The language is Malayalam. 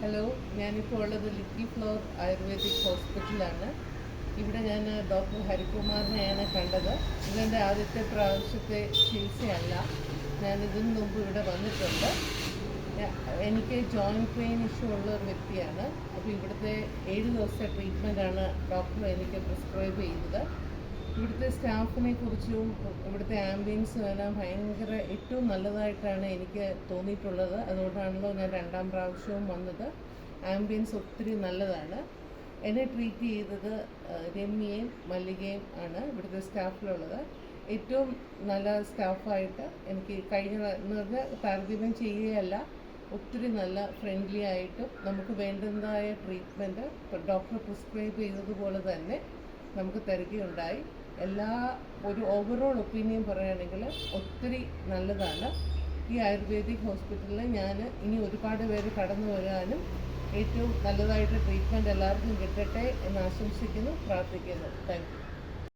ഹലോ, ഞാനിപ്പോൾ ഉള്ളത് ലിറ്റിൽ ഫ്ലവർ ആയുർവേദിക് ഹോസ്പിറ്റലാണ്. ഇവിടെ ഞാൻ ഡോക്ടർ ഹരികുമാറിനെയാണ് കണ്ടത്. ഇതെൻ്റെ ആദ്യത്തെ പ്രാവശ്യത്തെ ചികിത്സയല്ല. ഞാൻ ഇതിനു മുമ്പ് ഇവിടെ വന്നിട്ടുണ്ട്. എനിക്ക് ജോയിൻറ്റ് പെയിൻ ഇഷ്യൂ ഉള്ള ഒരു വ്യക്തിയാണ്. അപ്പോൾ ഇവിടുത്തെ 7 ദിവസത്തെ ട്രീറ്റ്മെൻറ്റാണ് ഡോക്ടർ എനിക്ക് പ്രിസ്ക്രൈബ് ചെയ്തത്. ഇവിടുത്തെ സ്റ്റാഫിനെ കുറിച്ചും ഇവിടുത്തെ ആംബിയൻസും എല്ലാം ഭയങ്കര ഏറ്റവും നല്ലതായിട്ടാണ് എനിക്ക് തോന്നിയിട്ടുള്ളത്. അതുകൊണ്ടാണല്ലോ ഞാൻ 2ാം പ്രാവശ്യവും വന്നത്. ആംബിയൻസ് ഒത്തിരി നല്ലതാണ്. എന്നെ ട്രീറ്റ് ചെയ്തത് രമ്യയും മല്ലികയും ആണ് ഇവിടുത്തെ സ്റ്റാഫിലുള്ളത്. ഏറ്റവും നല്ല സ്റ്റാഫായിട്ട് എനിക്ക് എന്ന് പറഞ്ഞാൽ താരതമ്യം ചെയ്യുകയല്ല, ഒത്തിരി നല്ല ഫ്രണ്ട്ലി ആയിട്ടും നമുക്ക് വേണ്ടുന്നതായ ട്രീറ്റ്മെൻറ്റ് ഡോക്ടർ പ്രിസ്ക്രൈബ് ചെയ്തതുപോലെ തന്നെ നമുക്ക് തരികയുണ്ടായി. ഒരു ഓവറോൾ ഒപ്പീനിയൻ പറയുകയാണെങ്കിൽ ഒത്തിരി നല്ലതാണ്. ഈ ആയുർവേദിക് ഹോസ്പിറ്റലിൽ ഞാൻ ഇനി ഒരുപാട് പേര് കടന്നു വരാനും ഏറ്റവും നല്ലതായിട്ട് ട്രീറ്റ്മെൻറ്റ് എല്ലാവർക്കും കിട്ടട്ടെ എന്ന് ആശംസിക്കുന്നു, പ്രാർത്ഥിക്കുന്നു. Thank you.